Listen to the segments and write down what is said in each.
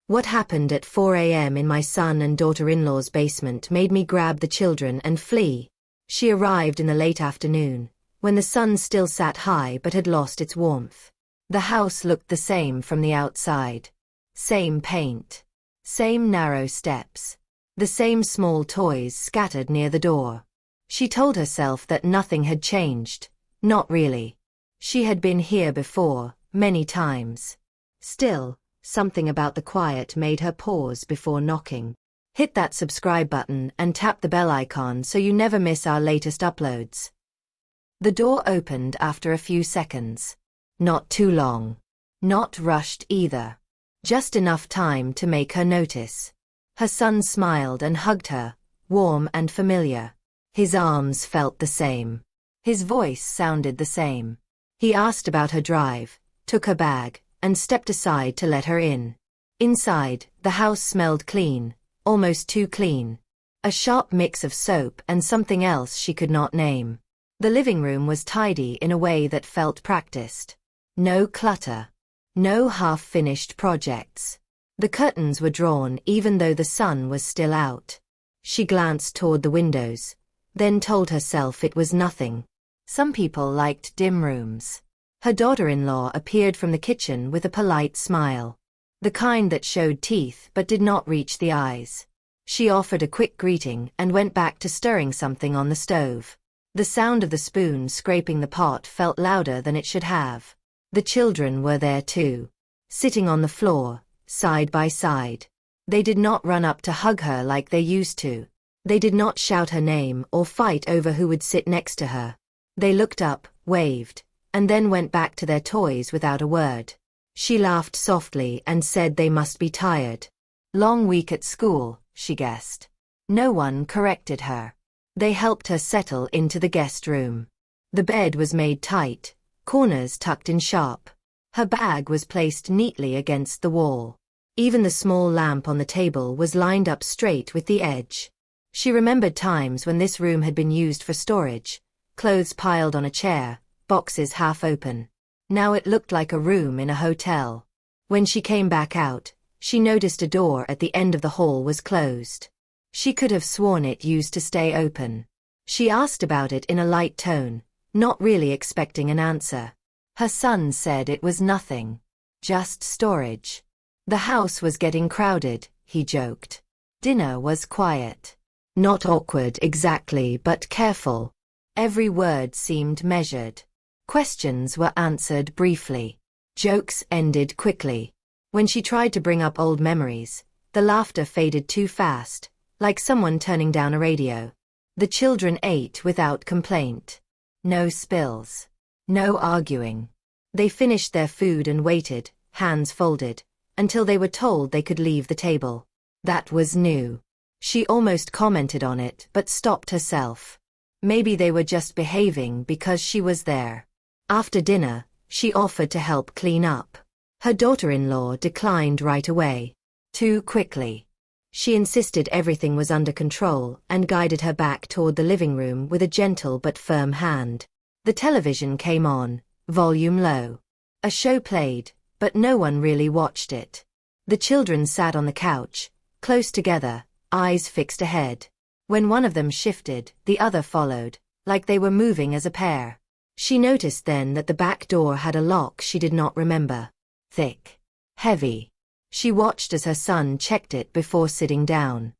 What happened at 4 a.m. in my son and daughter-in-law's basement made me grab the children and flee. She arrived in the late afternoon, when the sun still sat high but had lost its warmth. The house looked the same from the outside. Same paint. Same narrow steps. The same small toys scattered near the door. She told herself that nothing had changed. Not really. She had been here before, many times. Still, something about the quiet made her pause before knocking. Hit that subscribe button and tap the bell icon so you never miss our latest uploads. The door opened after a few seconds. Not too long. Not rushed either. Just enough time to make her notice. Her son smiled and hugged her, warm and familiar. His arms felt the same. His voice sounded the same. He asked about her drive, took her bag, and stepped aside to let her in. Inside, the house smelled clean, almost too clean. A sharp mix of soap and something else she could not name. The living room was tidy in a way that felt practiced. No clutter. No half-finished projects. The curtains were drawn even though the sun was still out. She glanced toward the windows, then told herself it was nothing. Some people liked dim rooms. Her daughter-in-law appeared from the kitchen with a polite smile. The kind that showed teeth but did not reach the eyes. She offered a quick greeting and went back to stirring something on the stove. The sound of the spoon scraping the pot felt louder than it should have. The children were there too. Sitting on the floor, side by side. They did not run up to hug her like they used to. They did not shout her name or fight over who would sit next to her. They looked up, waved, and then went back to their toys without a word. She laughed softly and said they must be tired. Long week at school, she guessed. No one corrected her. They helped her settle into the guest room. The bed was made tight, corners tucked in sharp. Her bag was placed neatly against the wall. Even the small lamp on the table was lined up straight with the edge. She remembered times when this room had been used for storage. Clothes piled on a chair, boxes half open. Now it looked like a room in a hotel. When she came back out, she noticed a door at the end of the hall was closed. She could have sworn it used to stay open. She asked about it in a light tone, not really expecting an answer. Her son said it was nothing. Just storage. The house was getting crowded, he joked. Dinner was quiet. Not awkward exactly, but careful. Every word seemed measured. Questions were answered briefly. Jokes ended quickly. When she tried to bring up old memories, the laughter faded too fast, like someone turning down a radio. The children ate without complaint. No spills. No arguing. They finished their food and waited, hands folded, until they were told they could leave the table. That was new. She almost commented on it but stopped herself. Maybe they were just behaving because she was there. After dinner, she offered to help clean up. Her daughter-in-law declined right away. Too quickly. She insisted everything was under control and guided her back toward the living room with a gentle but firm hand. The television came on, volume low. A show played, but no one really watched it. The children sat on the couch, close together, eyes fixed ahead. When one of them shifted, the other followed, like they were moving as a pair. She noticed then that the back door had a lock she did not remember. Thick. Heavy. She watched as her son checked it before sitting down.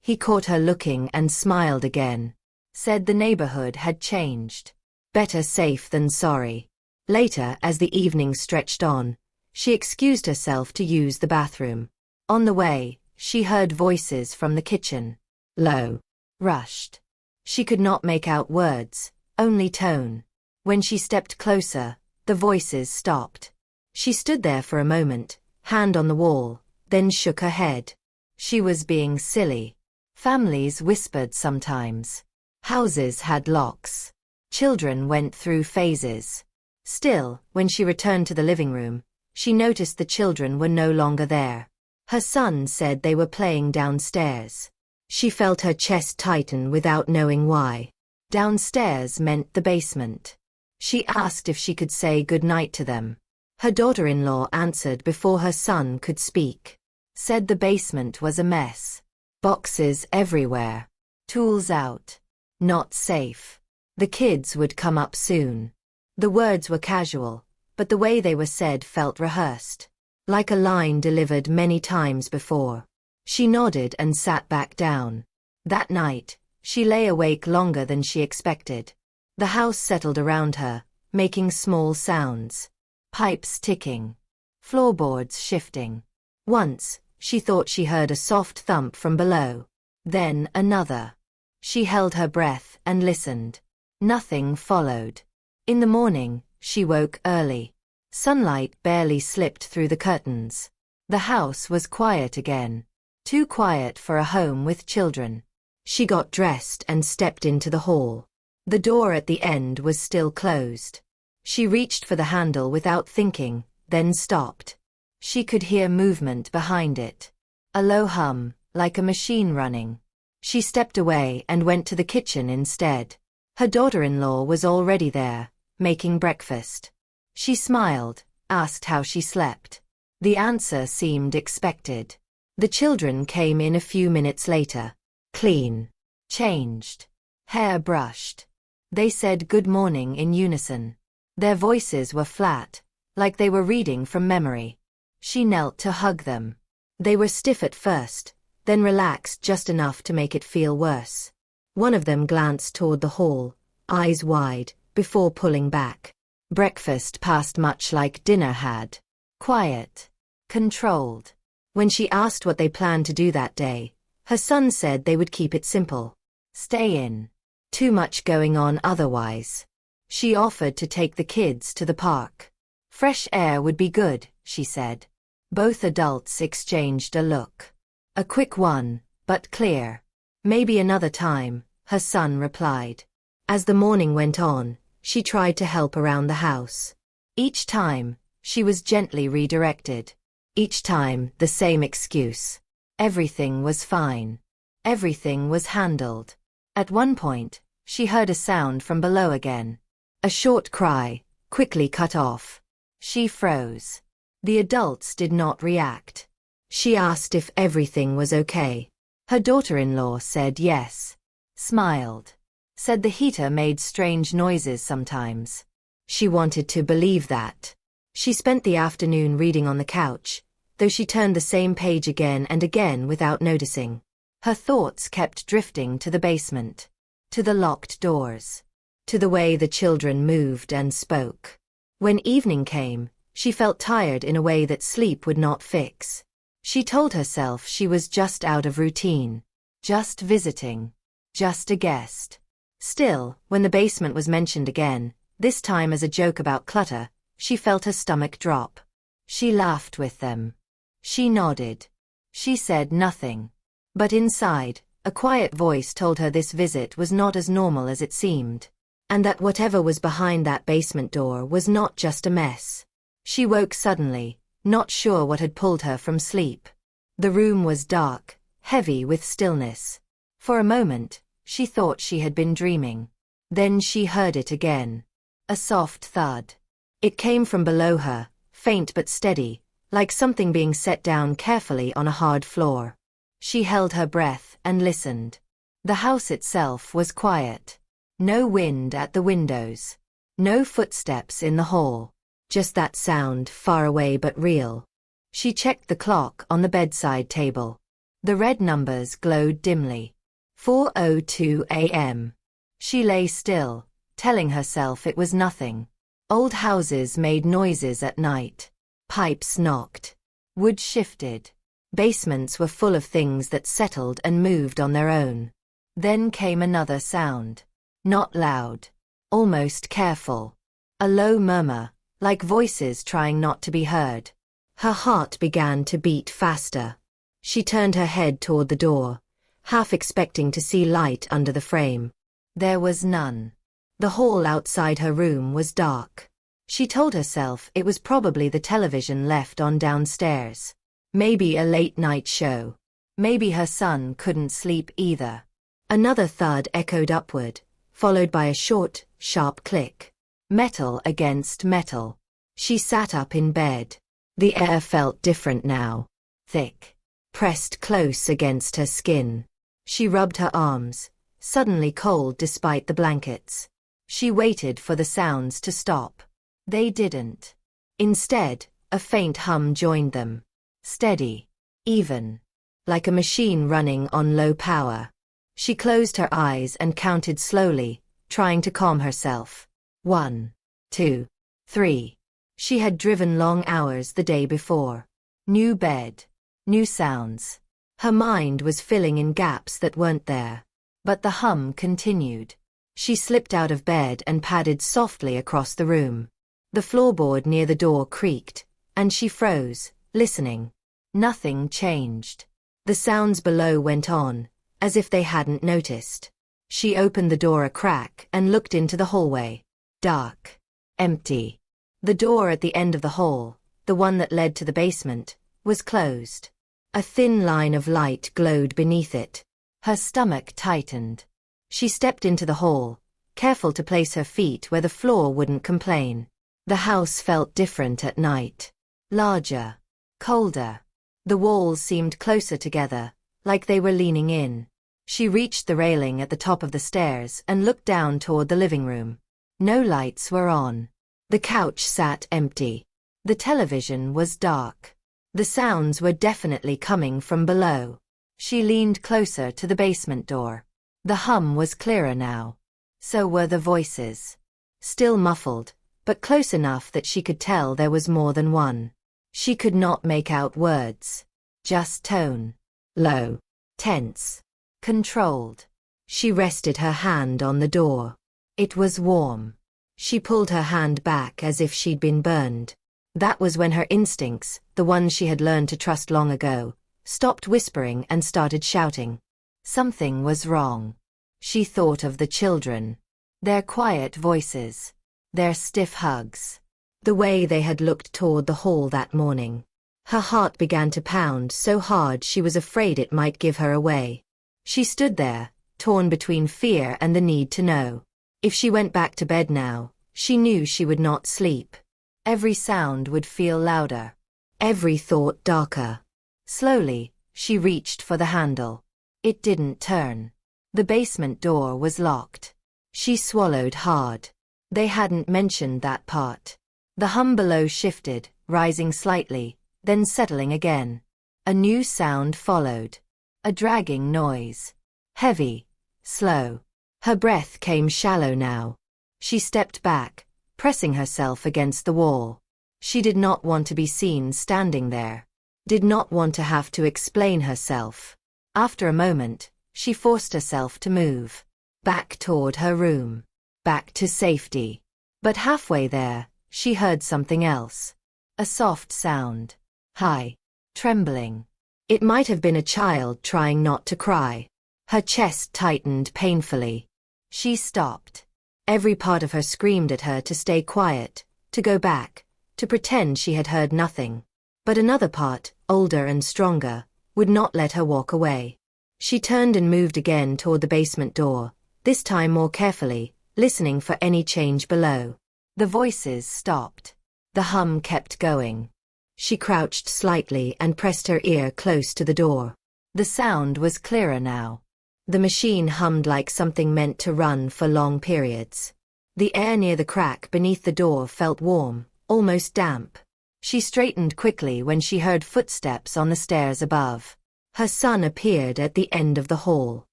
He caught her looking and smiled again. Said the neighborhood had changed. Better safe than sorry. Later, as the evening stretched on, she excused herself to use the bathroom. On the way, she heard voices from the kitchen. Low. Rushed. She could not make out words, only tone. When she stepped closer, the voices stopped. She stood there for a moment, hand on the wall, then shook her head. She was being silly. Families whispered sometimes. Houses had locks. Children went through phases. Still, when she returned to the living room, she noticed the children were no longer there. Her son said they were playing downstairs. She felt her chest tighten without knowing why. Downstairs meant the basement. She asked if she could say good night to them. Her daughter-in-law answered before her son could speak. Said the basement was a mess. Boxes everywhere. Tools out. Not safe. The kids would come up soon. The words were casual, but the way they were said felt rehearsed. Like a line delivered many times before. She nodded and sat back down. That night, she lay awake longer than she expected. The house settled around her, making small sounds. Pipes ticking. Floorboards shifting. Once, she thought she heard a soft thump from below. Then another. She held her breath and listened. Nothing followed. In the morning, she woke early. Sunlight barely slipped through the curtains. The house was quiet again. Too quiet for a home with children. She got dressed and stepped into the hall. The door at the end was still closed. She reached for the handle without thinking, then stopped. She could hear movement behind it. A low hum, like a machine running. She stepped away and went to the kitchen instead. Her daughter-in-law was already there, making breakfast. She smiled, asked how she slept. The answer seemed expected. The children came in a few minutes later. Clean. Changed. Hair brushed. They said good morning in unison. Their voices were flat, like they were reading from memory. She knelt to hug them. They were stiff at first, then relaxed just enough to make it feel worse. One of them glanced toward the hall, eyes wide, before pulling back. Breakfast passed much like dinner had. Quiet. Controlled. When she asked what they planned to do that day, her son said they would keep it simple. Stay in. Too much going on otherwise. She offered to take the kids to the park. Fresh air would be good, she said. Both adults exchanged a look. A quick one, but clear. Maybe another time, her son replied. As the morning went on, she tried to help around the house. Each time, she was gently redirected. Each time, the same excuse. Everything was fine. Everything was handled. At one point, she heard a sound from below again. A short cry, quickly cut off. She froze. The adults did not react. She asked if everything was okay. Her daughter-in-law said yes. Smiled. Said the heater made strange noises sometimes. She wanted to believe that. She spent the afternoon reading on the couch, though she turned the same page again and again without noticing. Her thoughts kept drifting to the basement. To the locked doors. To the way the children moved and spoke. When evening came, she felt tired in a way that sleep would not fix. She told herself she was just out of routine. Just visiting. Just a guest. Still, when the basement was mentioned again, this time as a joke about clutter, she felt her stomach drop. She laughed with them. She nodded. She said nothing. But inside, a quiet voice told her this visit was not as normal as it seemed. And that whatever was behind that basement door was not just a mess. She woke suddenly, not sure what had pulled her from sleep. The room was dark, heavy with stillness. For a moment, she thought she had been dreaming. Then she heard it again. A soft thud. It came from below her, faint but steady, like something being set down carefully on a hard floor. She held her breath and listened. The house itself was quiet. No wind at the windows. No footsteps in the hall. Just that sound, far away but real. She checked the clock on the bedside table. The red numbers glowed dimly. 4:02 a.m. She lay still, telling herself it was nothing. Old houses made noises at night. Pipes knocked. Wood shifted. Basements were full of things that settled and moved on their own. Then came another sound. Not loud. Almost careful. A low murmur, like voices trying not to be heard. Her heart began to beat faster. She turned her head toward the door, half expecting to see light under the frame. There was none. The hall outside her room was dark. She told herself it was probably the television left on downstairs. Maybe a late-night show. Maybe her son couldn't sleep either. Another thud echoed upward, followed by a short, sharp click. Metal against metal. She sat up in bed. The air felt different now. Thick. pressed close against her skin. She rubbed her arms, suddenly cold despite the blankets. She waited for the sounds to stop. They didn't. Instead, a faint hum joined them. Steady. Even. Like a machine running on low power. She closed her eyes and counted slowly, trying to calm herself. 1, 2, 3. She had driven long hours the day before. New bed. New sounds. Her mind was filling in gaps that weren't there. But the hum continued. She slipped out of bed and padded softly across the room. The floorboard near the door creaked, and she froze, listening. Nothing changed. The sounds below went on, as if they hadn't noticed. She opened the door a crack and looked into the hallway. Dark. Empty. The door at the end of the hall, the one that led to the basement, was closed. A thin line of light glowed beneath it. Her stomach tightened. She stepped into the hall, careful to place her feet where the floor wouldn't complain. The house felt different at night. Larger. Colder. The walls seemed closer together, like they were leaning in. She reached the railing at the top of the stairs and looked down toward the living room. No lights were on. The couch sat empty. The television was dark. The sounds were definitely coming from below. She leaned closer to the basement door. The hum was clearer now. So were the voices. Still muffled, but close enough that she could tell there was more than one. She could not make out words. Just tone. Low. Tense. Controlled. She rested her hand on the door. It was warm. She pulled her hand back as if she'd been burned. That was when her instincts, the ones she had learned to trust long ago, stopped whispering and started shouting. Something was wrong. She thought of the children. Their quiet voices. Their stiff hugs. The way they had looked toward the hall that morning. Her heart began to pound so hard she was afraid it might give her away. She stood there, torn between fear and the need to know. If she went back to bed now, she knew she would not sleep. Every sound would feel louder. Every thought darker. Slowly, she reached for the handle. It didn't turn. The basement door was locked. She swallowed hard. They hadn't mentioned that part. The hum below shifted, rising slightly, then settling again. A new sound followed. A dragging noise. Heavy. Slow. Her breath came shallow now. She stepped back, pressing herself against the wall. She did not want to be seen standing there. Did not want to have to explain herself. After a moment, she forced herself to move. Back toward her room. Back to safety. But halfway there, she heard something else. A soft sound. High. Trembling. It might have been a child trying not to cry. Her chest tightened painfully. She stopped. Every part of her screamed at her to stay quiet, to go back, to pretend she had heard nothing. But another part, older and stronger, would not let her walk away. She turned and moved again toward the basement door, this time more carefully, listening for any change below. The voices stopped. The hum kept going. She crouched slightly and pressed her ear close to the door. The sound was clearer now. The machine hummed like something meant to run for long periods. The air near the crack beneath the door felt warm, almost damp. She straightened quickly when she heard footsteps on the stairs above. Her son appeared at the end of the hall.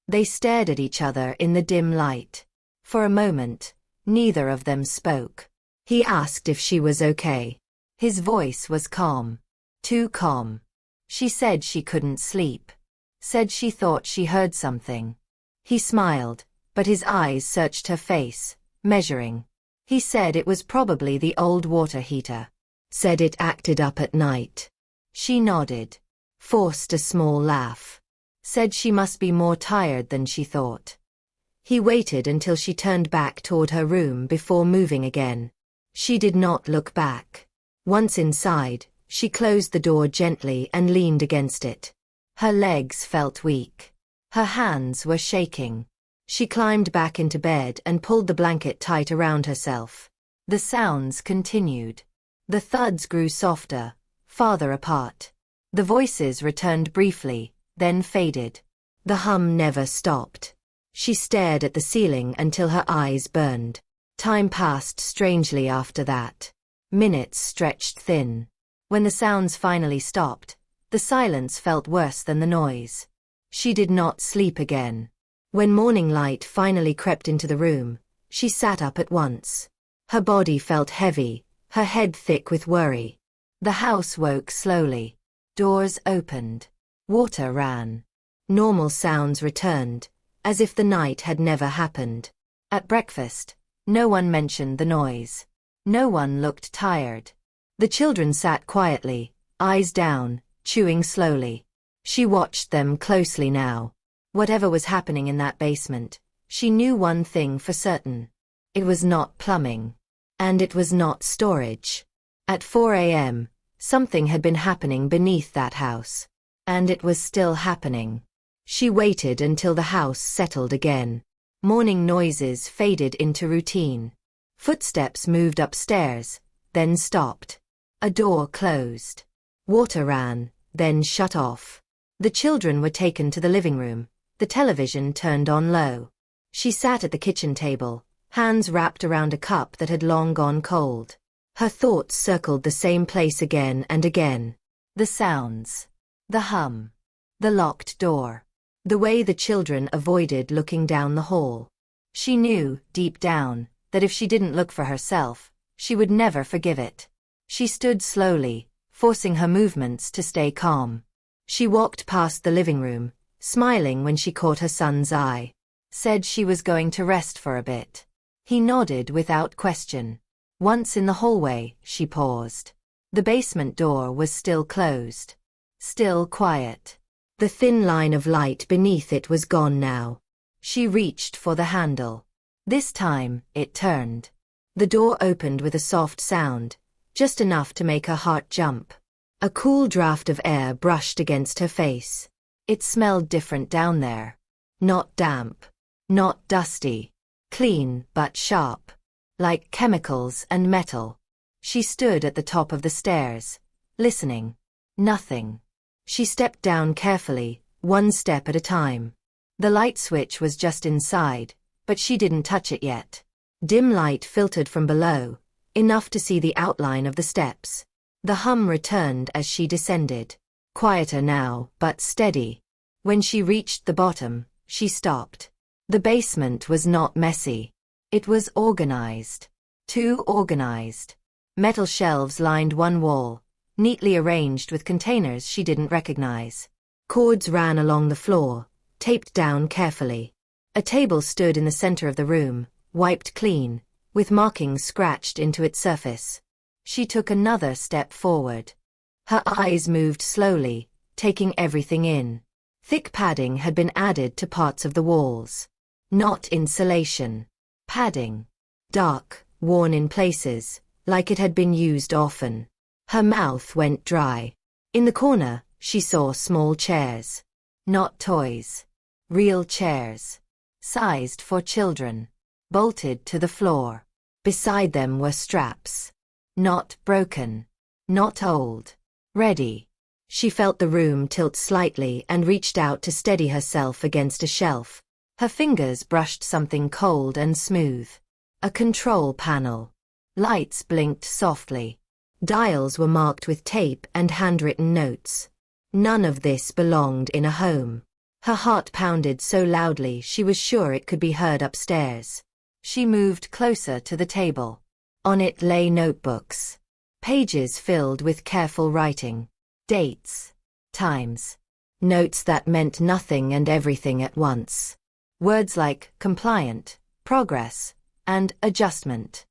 They stared at each other in the dim light. For a moment, neither of them spoke. He asked if she was okay. His voice was calm. Too calm. She said she couldn't sleep. Said she thought she heard something. He smiled, but his eyes searched her face, measuring. He said it was probably the old water heater. Said it acted up at night. She nodded. Forced a small laugh. Said she must be more tired than she thought. He waited until she turned back toward her room before moving again. She did not look back. Once inside, she closed the door gently and leaned against it. Her legs felt weak. Her hands were shaking. She climbed back into bed and pulled the blanket tight around herself. The sounds continued. The thuds grew softer, farther apart. The voices returned briefly, then faded. The hum never stopped. She stared at the ceiling until her eyes burned. Time passed strangely after that. Minutes stretched thin. When the sounds finally stopped, the silence felt worse than the noise. She did not sleep again. When morning light finally crept into the room, she sat up at once. Her body felt heavy, her head thick with worry. The house woke slowly. Doors opened. Water ran. Normal sounds returned, as if the night had never happened. At breakfast, no one mentioned the noise. No one looked tired. The children sat quietly, eyes down, chewing slowly. She watched them closely now. Whatever was happening in that basement, she knew one thing for certain. It was not plumbing. And it was not storage. At 4 a.m., something had been happening beneath that house. And it was still happening. She waited until the house settled again. Morning noises faded into routine. Footsteps moved upstairs, then stopped. A door closed. Water ran, then shut off. The children were taken to the living room. The television turned on low. She sat at the kitchen table, hands wrapped around a cup that had long gone cold. Her thoughts circled the same place again and again. The sounds. The hum. The locked door. The way the children avoided looking down the hall. She knew, deep down, that if she didn't look for herself, she would never forgive it. She stood slowly, forcing her movements to stay calm. She walked past the living room, smiling when she caught her son's eye. Said she was going to rest for a bit. He nodded without question. Once in the hallway, she paused. The basement door was still closed. Still quiet. The thin line of light beneath it was gone now. She reached for the handle. This time, it turned. The door opened with a soft sound, just enough to make her heart jump. A cool draft of air brushed against her face. It smelled different down there. Not damp. Not dusty. Clean but sharp. Like chemicals and metal. She stood at the top of the stairs, listening. Nothing. She stepped down carefully, one step at a time. The light switch was just inside, but she didn't touch it yet. Dim light filtered from below, enough to see the outline of the steps. The hum returned as she descended. Quieter now, but steady. When she reached the bottom, she stopped. The basement was not messy. It was organized. Too organized. Metal shelves lined one wall, neatly arranged with containers she didn't recognize. Cords ran along the floor, taped down carefully. A table stood in the center of the room, wiped clean, with markings scratched into its surface. She took another step forward. Her eyes moved slowly, taking everything in. Thick padding had been added to parts of the walls. Not insulation. Padding. Dark, worn in places, like it had been used often. Her mouth went dry. In the corner, she saw small chairs. Not toys. Real chairs. Sized for children. Bolted to the floor. Beside them were straps. Not broken. Not old. Ready. She felt the room tilt slightly and reached out to steady herself against a shelf. Her fingers brushed something cold and smooth. A control panel. Lights blinked softly. Dials were marked with tape and handwritten notes. None of this belonged in a home. Her heart pounded so loudly she was sure it could be heard upstairs. She moved closer to the table. On it lay notebooks. Pages filled with careful writing. Dates. Times. Notes that meant nothing and everything at once. Words like compliant, progress, and adjustment.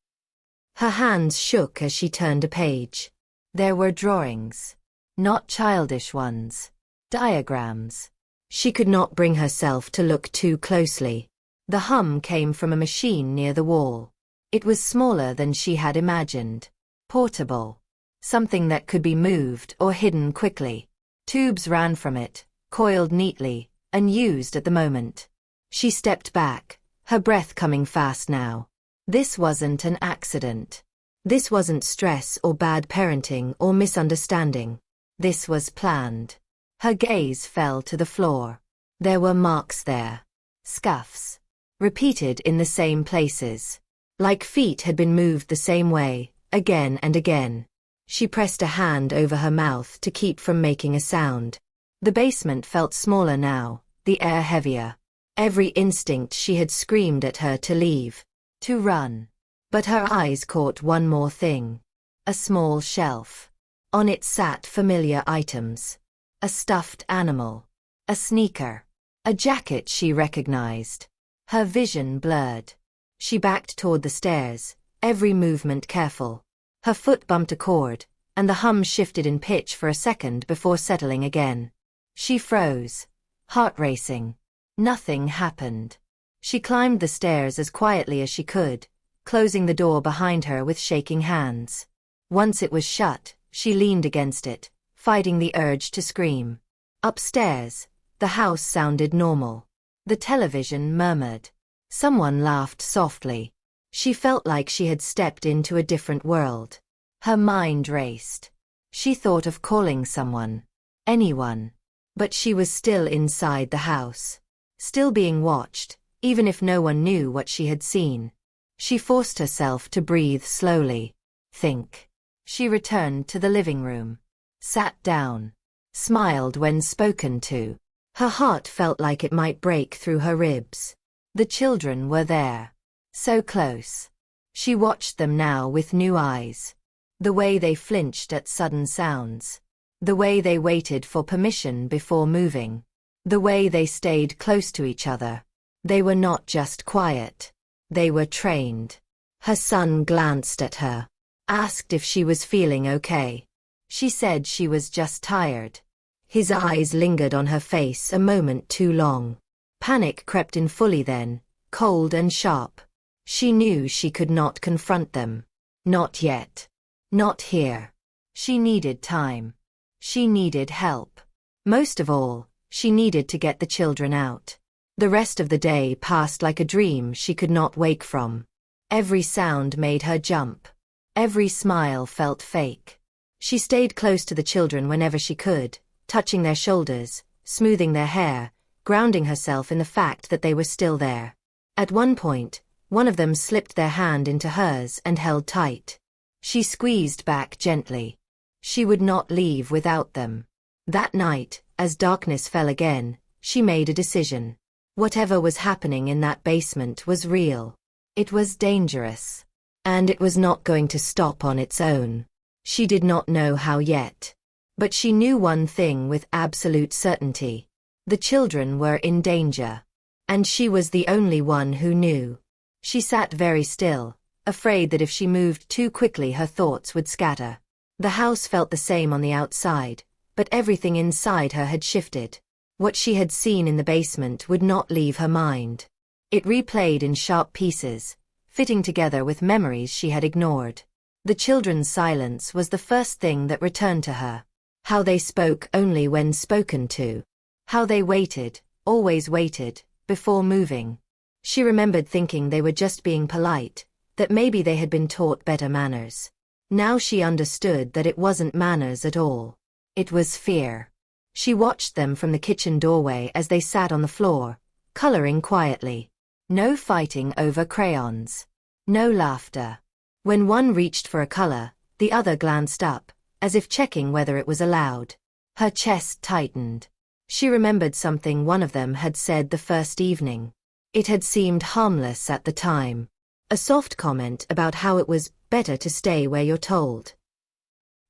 Her hands shook as she turned a page. There were drawings. Not childish ones. Diagrams. She could not bring herself to look too closely. The hum came from a machine near the wall. It was smaller than she had imagined. Portable. Something that could be moved or hidden quickly. Tubes ran from it, coiled neatly, unused at the moment. She stepped back, her breath coming fast now. This wasn't an accident. This wasn't stress or bad parenting or misunderstanding. This was planned. Her gaze fell to the floor. There were marks there. Scuffs. Repeated in the same places. Like feet had been moved the same way, again and again. She pressed a hand over her mouth to keep from making a sound. The basement felt smaller now, the air heavier. Every instinct she had screamed at her to leave, to run. But her eyes caught one more thing. A small shelf. On it sat familiar items. A stuffed animal. A sneaker. A jacket she recognized. Her vision blurred. She backed toward the stairs, every movement careful. Her foot bumped a chord, and the hum shifted in pitch for a second before settling again. She froze, heart racing. Nothing happened. She climbed the stairs as quietly as she could, closing the door behind her with shaking hands. Once it was shut, she leaned against it, fighting the urge to scream. Upstairs, the house sounded normal. The television murmured. Someone laughed softly. She felt like she had stepped into a different world. Her mind raced. She thought of calling someone. Anyone. But she was still inside the house. Still being watched, even if no one knew what she had seen. She forced herself to breathe slowly. Think. She returned to the living room. Sat down. Smiled when spoken to. Her heart felt like it might break through her ribs. The children were there. So close. She watched them now with new eyes. The way they flinched at sudden sounds. The way they waited for permission before moving. The way they stayed close to each other. They were not just quiet. They were trained. Her son glanced at her. Asked if she was feeling okay. She said she was just tired. His eyes lingered on her face a moment too long. Panic crept in fully then, cold and sharp. She knew she could not confront them. Not yet. Not here. She needed time. She needed help. Most of all, she needed to get the children out. The rest of the day passed like a dream she could not wake from. Every sound made her jump. Every smile felt fake. She stayed close to the children whenever she could, touching their shoulders, smoothing their hair, grounding herself in the fact that they were still there. At one point, one of them slipped their hand into hers and held tight. She squeezed back gently. She would not leave without them. That night, as darkness fell again, she made a decision. Whatever was happening in that basement was real. It was dangerous. And it was not going to stop on its own. She did not know how yet. But she knew one thing with absolute certainty. The children were in danger. And she was the only one who knew. She sat very still, afraid that if she moved too quickly her thoughts would scatter. The house felt the same on the outside, but everything inside her had shifted. What she had seen in the basement would not leave her mind. It replayed in sharp pieces, fitting together with memories she had ignored. The children's silence was the first thing that returned to her. How they spoke only when spoken to. How they waited, always waited, before moving. She remembered thinking they were just being polite, that maybe they had been taught better manners. Now she understood that it wasn't manners at all. It was fear. She watched them from the kitchen doorway as they sat on the floor, coloring quietly. No fighting over crayons. No laughter. When one reached for a color, the other glanced up, as if checking whether it was allowed. Her chest tightened. She remembered something one of them had said the first evening. It had seemed harmless at the time. A soft comment about how it was better to stay where you're told.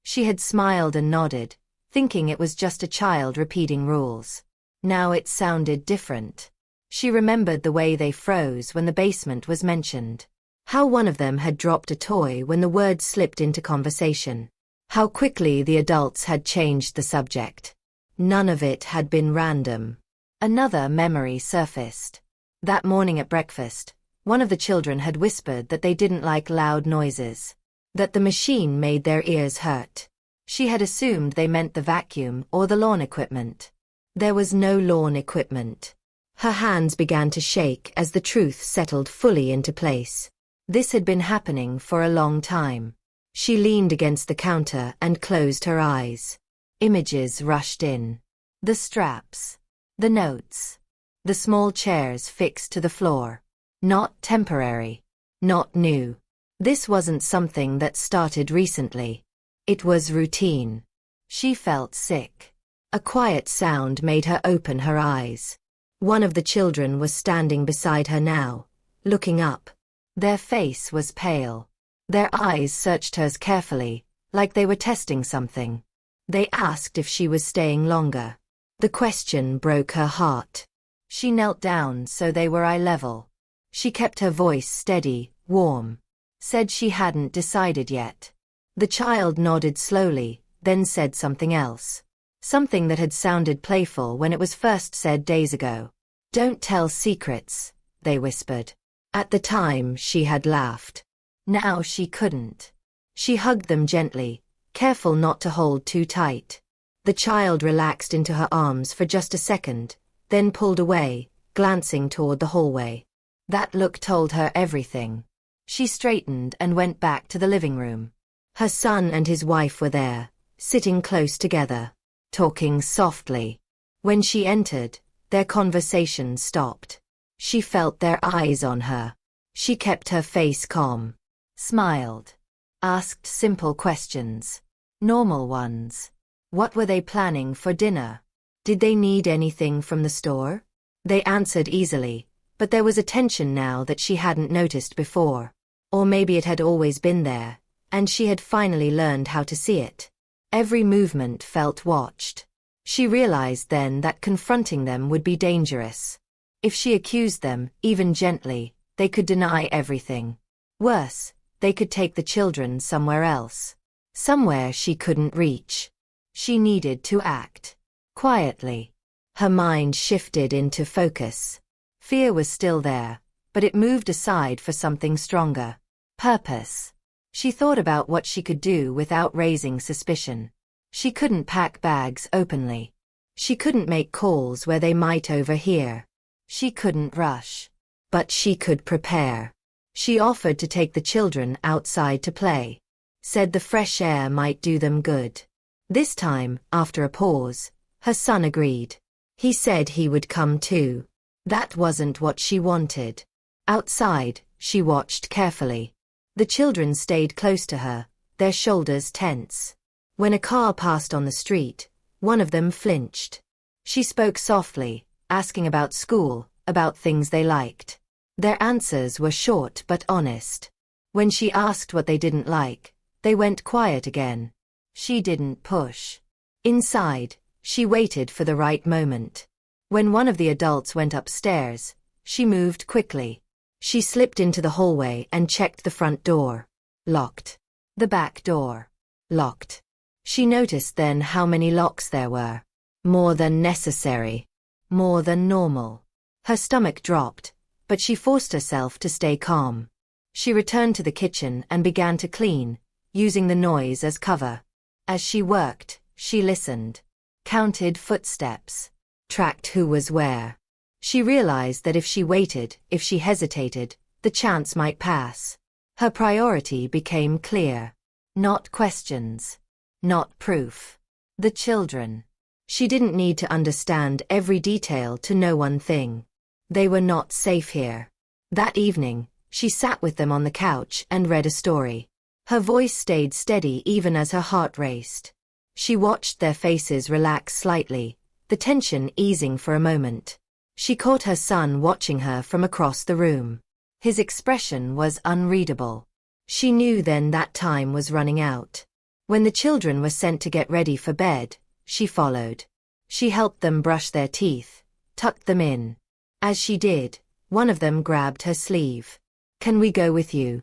She had smiled and nodded, thinking it was just a child repeating rules. Now it sounded different. She remembered the way they froze when the basement was mentioned. How one of them had dropped a toy when the word slipped into conversation. How quickly the adults had changed the subject. None of it had been random. Another memory surfaced. That morning at breakfast, one of the children had whispered that they didn't like loud noises. That the machine made their ears hurt. She had assumed they meant the vacuum or the lawn equipment. There was no lawn equipment. Her hands began to shake as the truth settled fully into place. This had been happening for a long time. She leaned against the counter and closed her eyes. Images rushed in. The straps. The notes. The small chairs fixed to the floor. Not temporary. Not new. This wasn't something that started recently. It was routine. She felt sick. A quiet sound made her open her eyes. One of the children was standing beside her now, looking up. Their face was pale. Their eyes searched hers carefully, like they were testing something. They asked if she was staying longer. The question broke her heart. She knelt down so they were eye level. She kept her voice steady, warm. Said she hadn't decided yet. The child nodded slowly, then said something else. Something that had sounded playful when it was first said days ago. "Don't tell secrets," they whispered. At the time she had laughed. Now she couldn't. She hugged them gently, careful not to hold too tight. The child relaxed into her arms for just a second, then pulled away, glancing toward the hallway. That look told her everything. She straightened and went back to the living room. Her son and his wife were there, sitting close together, talking softly. When she entered, their conversation stopped. She felt their eyes on her. She kept her face calm, smiled, asked simple questions, normal ones. What were they planning for dinner? Did they need anything from the store? They answered easily, but there was a tension now that she hadn't noticed before. Or maybe it had always been there, and she had finally learned how to see it. Every movement felt watched. She realized then that confronting them would be dangerous. If she accused them, even gently, they could deny everything. Worse, they could take the children somewhere else. Somewhere she couldn't reach. She needed to act. Quietly. Her mind shifted into focus. Fear was still there, but it moved aside for something stronger. Purpose. She thought about what she could do without raising suspicion. She couldn't pack bags openly. She couldn't make calls where they might overhear. She couldn't rush. But she could prepare. She offered to take the children outside to play. Said the fresh air might do them good. This time, after a pause, her son agreed. He said he would come too. That wasn't what she wanted. Outside, she watched carefully. The children stayed close to her, their shoulders tense. When a car passed on the street, one of them flinched. She spoke softly, asking about school, about things they liked. Their answers were short but honest. When she asked what they didn't like, they went quiet again. She didn't push. Inside, she waited for the right moment. When one of the adults went upstairs, she moved quickly. She slipped into the hallway and checked the front door. Locked. The back door. Locked. She noticed then how many locks there were. More than necessary. More than normal. Her stomach dropped, but she forced herself to stay calm. She returned to the kitchen and began to clean, using the noise as cover. As she worked, she listened. Counted footsteps. Tracked who was where. She realized that if she waited, if she hesitated, the chance might pass. Her priority became clear. Not questions. Not proof. The children. She didn't need to understand every detail to know one thing. They were not safe here. That evening, she sat with them on the couch and read a story. Her voice stayed steady even as her heart raced. She watched their faces relax slightly, the tension easing for a moment. She caught her son watching her from across the room. His expression was unreadable. She knew then that time was running out. When the children were sent to get ready for bed, she followed. She helped them brush their teeth, tucked them in. As she did, one of them grabbed her sleeve. "Can we go with you?"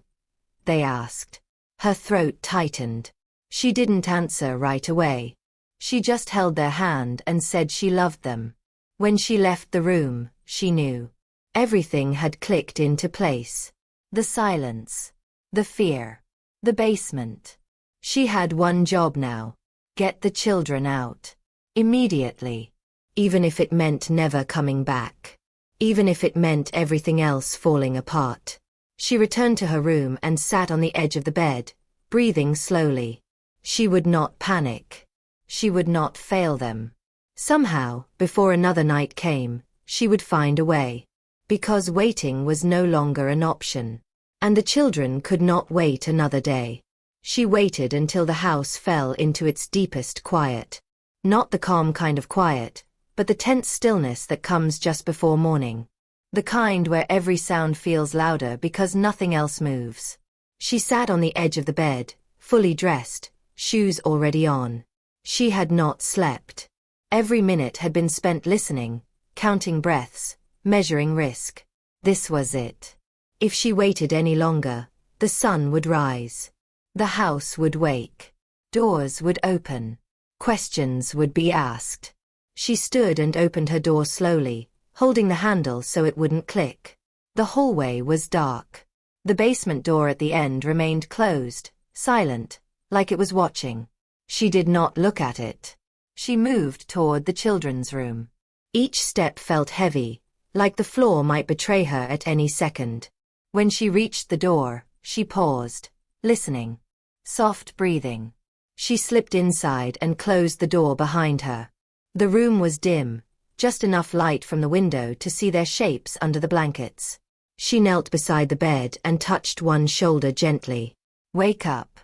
they asked. Her throat tightened. She didn't answer right away. She just held their hand and said she loved them. When she left the room, she knew. Everything had clicked into place. The silence. The fear. The basement. She had one job now. Get the children out. Immediately. Even if it meant never coming back. Even if it meant everything else falling apart. She returned to her room and sat on the edge of the bed, breathing slowly. She would not panic. She would not fail them. Somehow, before another night came, she would find a way. Because waiting was no longer an option. And the children could not wait another day. She waited until the house fell into its deepest quiet. Not the calm kind of quiet, but the tense stillness that comes just before morning. The kind where every sound feels louder because nothing else moves. She sat on the edge of the bed, fully dressed, shoes already on. She had not slept. Every minute had been spent listening, counting breaths, measuring risk. This was it. If she waited any longer, the sun would rise. The house would wake. Doors would open. Questions would be asked. She stood and opened her door slowly, holding the handle so it wouldn't click. The hallway was dark. The basement door at the end remained closed, silent, like it was watching. She did not look at it. She moved toward the children's room. Each step felt heavy, like the floor might betray her at any second. When she reached the door, she paused, listening. Soft breathing. She slipped inside and closed the door behind her. The room was dim, just enough light from the window to see their shapes under the blankets. She knelt beside the bed and touched one shoulder gently. Wake up.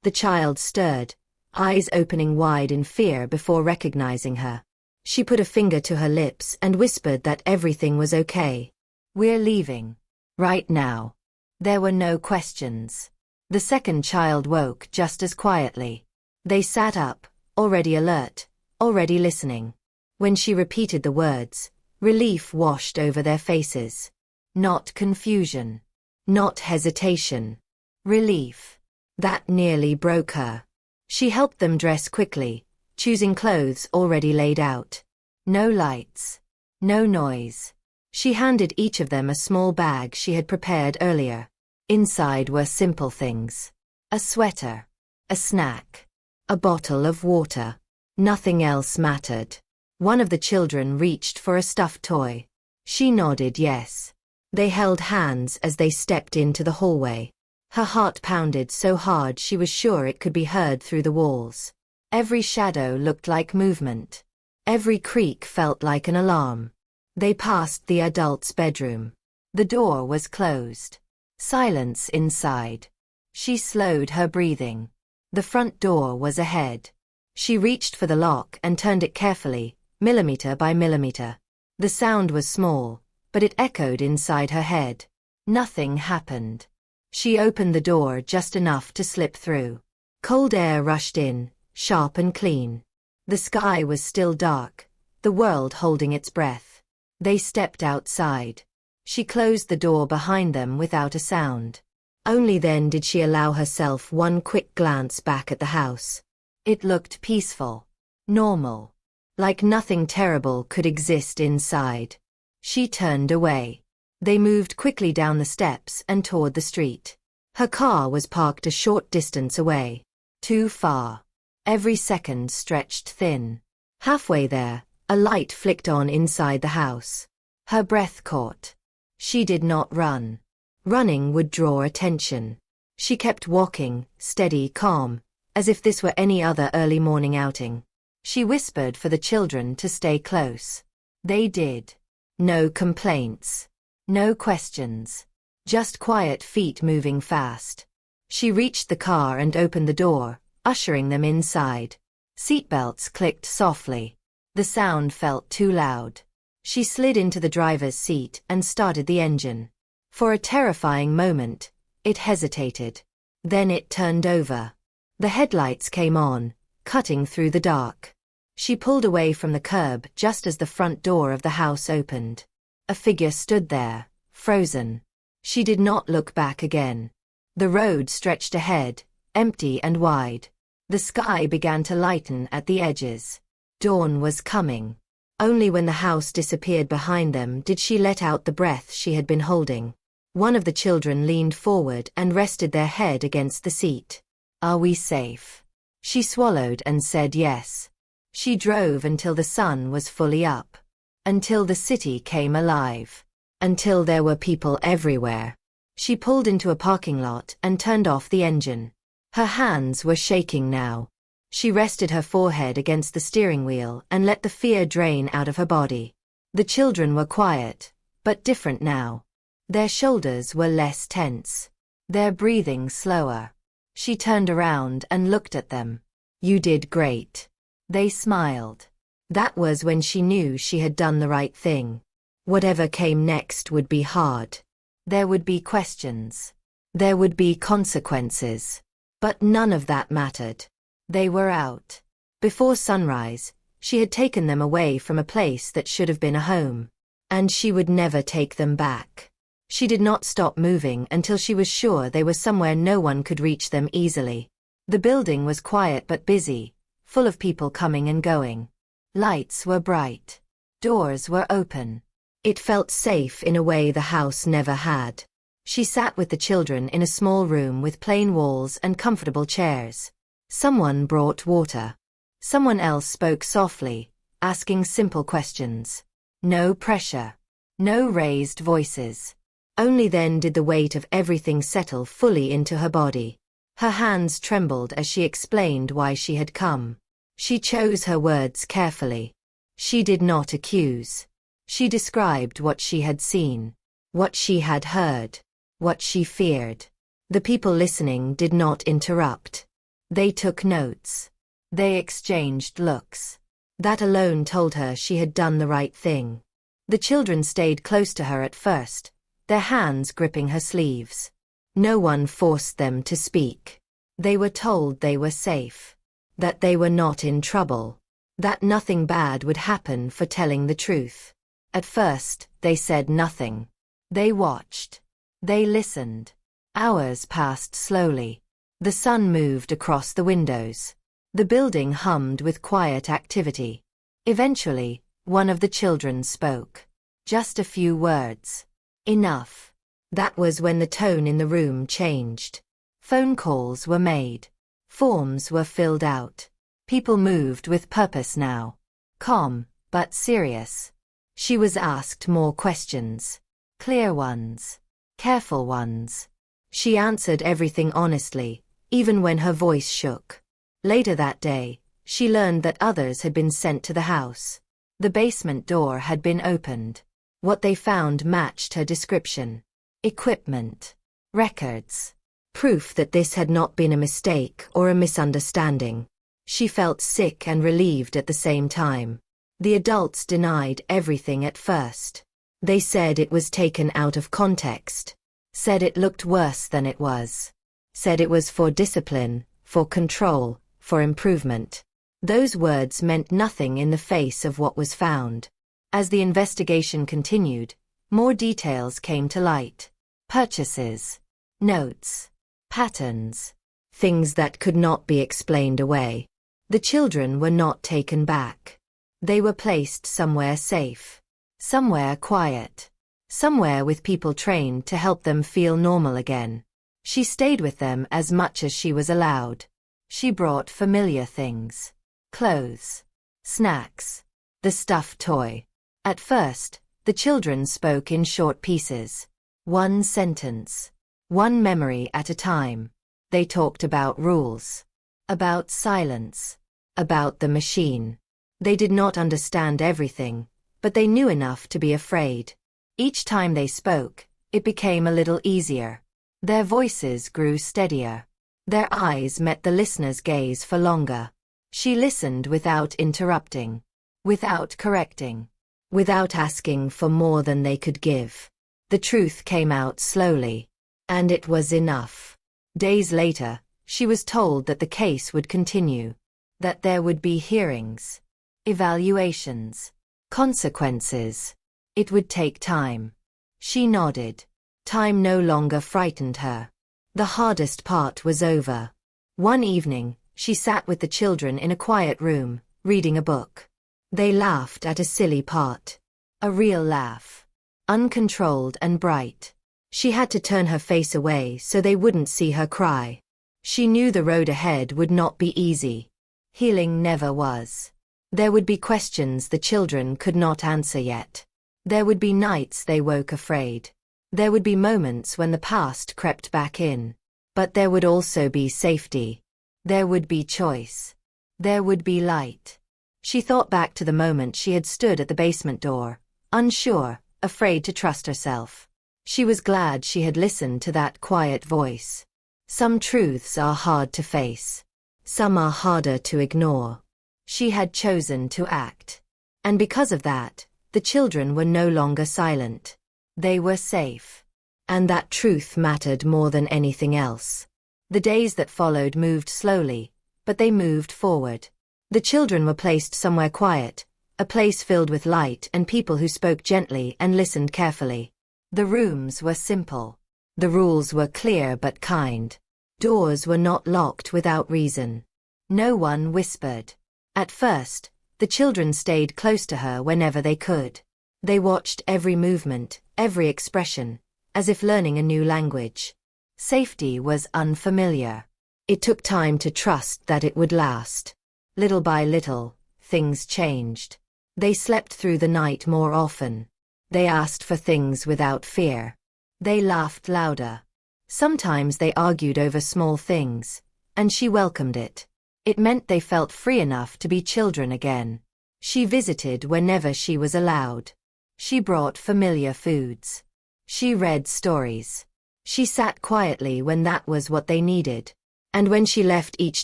The child stirred, eyes opening wide in fear before recognizing her. She put a finger to her lips and whispered that everything was okay. We're leaving. Right now. There were no questions. The second child woke just as quietly. They sat up, already alert, already listening. When she repeated the words, relief washed over their faces. Not confusion. Not hesitation. Relief. That nearly broke her. She helped them dress quickly, choosing clothes already laid out. No lights. No noise. She handed each of them a small bag she had prepared earlier. Inside were simple things. A sweater. A snack. A bottle of water. Nothing else mattered. One of the children reached for a stuffed toy. She nodded yes. They held hands as they stepped into the hallway. Her heart pounded so hard she was sure it could be heard through the walls. Every shadow looked like movement. Every creak felt like an alarm. They passed the adult's bedroom. The door was closed. Silence inside. She slowed her breathing. The front door was ahead. She reached for the lock and turned it carefully, millimeter by millimeter. The sound was small, but it echoed inside her head. Nothing happened. She opened the door just enough to slip through. Cold air rushed in, sharp and clean. The sky was still dark, the world holding its breath. They stepped outside. She closed the door behind them without a sound. Only then did she allow herself one quick glance back at the house. It looked peaceful. Normal. Like nothing terrible could exist inside. She turned away. They moved quickly down the steps and toward the street. Her car was parked a short distance away. Too far. Every second stretched thin. Halfway there, a light flicked on inside the house. Her breath caught. She did not run. Running would draw attention. She kept walking, steady, calm, as if this were any other early morning outing. She whispered for the children to stay close. They did. No complaints. No questions. Just quiet feet moving fast. She reached the car and opened the door, ushering them inside. Seatbelts clicked softly. The sound felt too loud. She slid into the driver's seat and started the engine. For a terrifying moment, it hesitated. Then it turned over. The headlights came on, cutting through the dark. She pulled away from the curb just as the front door of the house opened. A figure stood there, frozen. She did not look back again. The road stretched ahead, empty and wide. The sky began to lighten at the edges. Dawn was coming. Only when the house disappeared behind them did she let out the breath she had been holding. One of the children leaned forward and rested their head against the seat. Are we safe? She swallowed and said yes. She drove until the sun was fully up. Until the city came alive. Until there were people everywhere. She pulled into a parking lot and turned off the engine. Her hands were shaking now. She rested her forehead against the steering wheel and let the fear drain out of her body. The children were quiet, but different now. Their shoulders were less tense. Their breathing slower. She turned around and looked at them. "You did great." They smiled. That was when she knew she had done the right thing. Whatever came next would be hard. There would be questions. There would be consequences. But none of that mattered. They were out. Before sunrise, she had taken them away from a place that should have been a home. And she would never take them back. She did not stop moving until she was sure they were somewhere no one could reach them easily. The building was quiet but busy, full of people coming and going. Lights were bright. Doors were open. It felt safe in a way the house never had. She sat with the children in a small room with plain walls and comfortable chairs. Someone brought water. Someone else spoke softly, asking simple questions. No pressure. No raised voices. Only then did the weight of everything settle fully into her body. Her hands trembled as she explained why she had come. She chose her words carefully. She did not accuse. She described what she had seen, what she had heard, what she feared. The people listening did not interrupt. They took notes. They exchanged looks. That alone told her she had done the right thing. The children stayed close to her at first, their hands gripping her sleeves. No one forced them to speak. They were told they were safe. That they were not in trouble. That nothing bad would happen for telling the truth. At first, they said nothing. They watched. They listened. Hours passed slowly. The sun moved across the windows. The building hummed with quiet activity. Eventually, one of the children spoke. Just a few words. Enough. That was when the tone in the room changed. Phone calls were made. Forms were filled out. People moved with purpose now. Calm, but serious. She was asked more questions. Clear ones. Careful ones. She answered everything honestly, even when her voice shook. Later that day, she learned that others had been sent to the house. The basement door had been opened. What they found matched her description. Equipment. Records. Proof that this had not been a mistake or a misunderstanding. She felt sick and relieved at the same time. The adults denied everything at first. They said it was taken out of context. Said it looked worse than it was. Said it was for discipline, for control, for improvement. Those words meant nothing in the face of what was found. As the investigation continued, more details came to light. Purchases. Notes. Patterns. Things that could not be explained away. The children were not taken back. They were placed somewhere safe. Somewhere quiet. Somewhere with people trained to help them feel normal again. She stayed with them as much as she was allowed. She brought familiar things. Clothes. Snacks. The stuffed toy. At first, the children spoke in short pieces. One sentence. One memory at a time. They talked about rules. About silence. About the machine. They did not understand everything, but they knew enough to be afraid. Each time they spoke, it became a little easier. Their voices grew steadier. Their eyes met the listener's gaze for longer. She listened without interrupting. Without correcting. Without asking for more than they could give. The truth came out slowly. And it was enough. Days later, she was told that the case would continue. That there would be hearings. Evaluations. Consequences. It would take time. She nodded. Time no longer frightened her. The hardest part was over. One evening, she sat with the children in a quiet room, reading a book. They laughed at a silly part. A real laugh. Uncontrolled and bright. She had to turn her face away so they wouldn't see her cry. She knew the road ahead would not be easy. Healing never was. There would be questions the children could not answer yet. There would be nights they woke afraid. There would be moments when the past crept back in. But there would also be safety. There would be choice. There would be light. She thought back to the moment she had stood at the basement door, unsure, afraid to trust herself. She was glad she had listened to that quiet voice. Some truths are hard to face. Some are harder to ignore. She had chosen to act. And because of that, the children were no longer silent. They were safe. And that truth mattered more than anything else. The days that followed moved slowly, but they moved forward. The children were placed somewhere quiet, a place filled with light and people who spoke gently and listened carefully. The rooms were simple. The rules were clear but kind. Doors were not locked without reason. No one whispered. At first, the children stayed close to her whenever they could. They watched every movement, every expression, as if learning a new language. Safety was unfamiliar. It took time to trust that it would last. Little by little, things changed. They slept through the night more often. They asked for things without fear. They laughed louder. Sometimes they argued over small things, and she welcomed it. It meant they felt free enough to be children again. She visited whenever she was allowed. She brought familiar foods. She read stories. She sat quietly when that was what they needed. And when she left each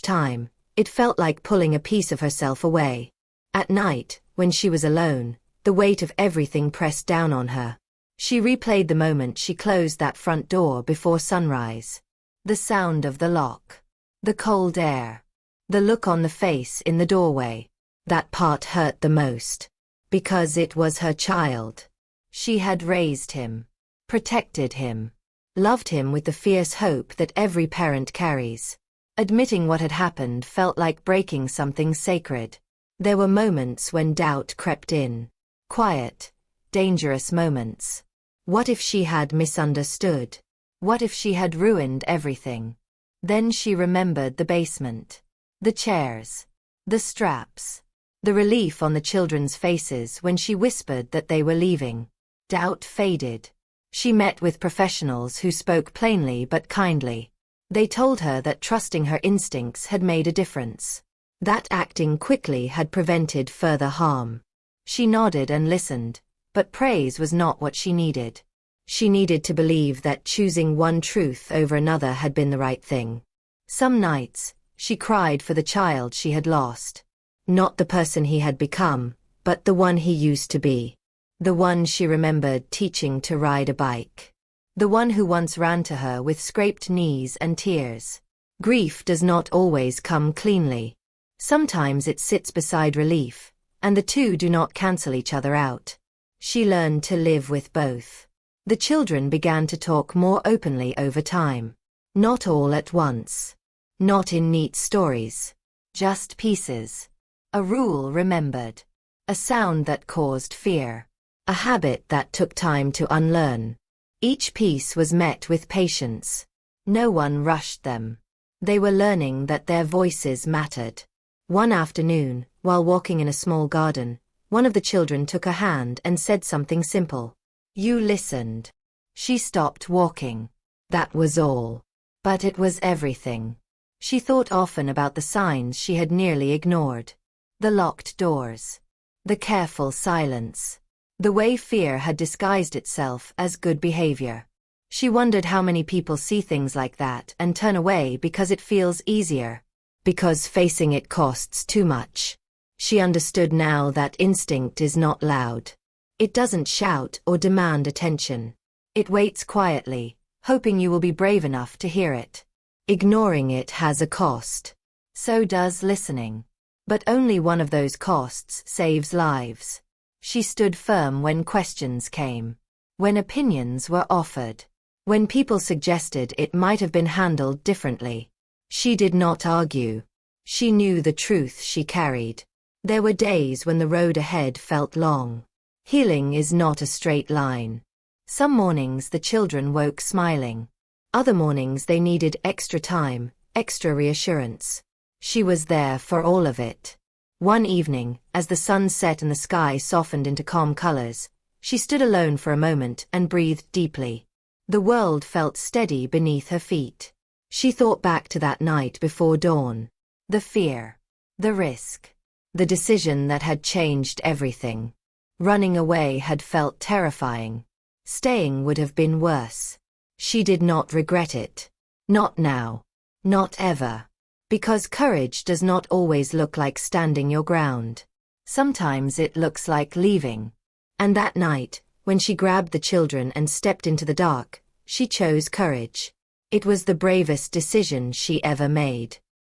time, it felt like pulling a piece of herself away. At night, when she was alone, the weight of everything pressed down on her. She replayed the moment she closed that front door before sunrise. The sound of the lock. The cold air. The look on the face in the doorway. That part hurt the most. Because it was her child. She had raised him. Protected him. Loved him with the fierce hope that every parent carries. Admitting what had happened felt like breaking something sacred. There were moments when doubt crept in. Quiet, dangerous moments. What if she had misunderstood? What if she had ruined everything? Then she remembered the basement. The chairs. The straps. The relief on the children's faces when she whispered that they were leaving. Doubt faded. She met with professionals who spoke plainly but kindly. They told her that trusting her instincts had made a difference. That acting quickly had prevented further harm. She nodded and listened, but praise was not what she needed. She needed to believe that choosing one truth over another had been the right thing. Some nights, she cried for the child she had lost. Not the person he had become, but the one he used to be. The one she remembered teaching to ride a bike. The one who once ran to her with scraped knees and tears. Grief does not always come cleanly. Sometimes it sits beside relief, and the two do not cancel each other out. She learned to live with both. The children began to talk more openly over time. Not all at once. Not in neat stories. Just pieces. A rule remembered. A sound that caused fear. A habit that took time to unlearn. Each piece was met with patience. No one rushed them. They were learning that their voices mattered. One afternoon, while walking in a small garden, one of the children took her hand and said something simple. You listened. She stopped walking. That was all. But it was everything. She thought often about the signs she had nearly ignored. The locked doors. The careful silence. The way fear had disguised itself as good behavior. She wondered how many people see things like that and turn away because it feels easier. Because facing it costs too much. She understood now that instinct is not loud. It doesn't shout or demand attention. It waits quietly, hoping you will be brave enough to hear it. Ignoring it has a cost. So does listening. But only one of those costs saves lives. She stood firm when questions came. When opinions were offered. When people suggested it might have been handled differently. She did not argue. She knew the truth she carried. There were days when the road ahead felt long. Healing is not a straight line. Some mornings the children woke smiling. Other mornings they needed extra time, extra reassurance. She was there for all of it. One evening, as the sun set and the sky softened into calm colors, she stood alone for a moment and breathed deeply. The world felt steady beneath her feet. She thought back to that night before dawn. The fear. The risk. The decision that had changed everything. Running away had felt terrifying. Staying would have been worse. She did not regret it. Not now. Not ever. Because courage does not always look like standing your ground. Sometimes it looks like leaving. And that night, when she grabbed the children and stepped into the dark, she chose courage. It was the bravest decision she ever made.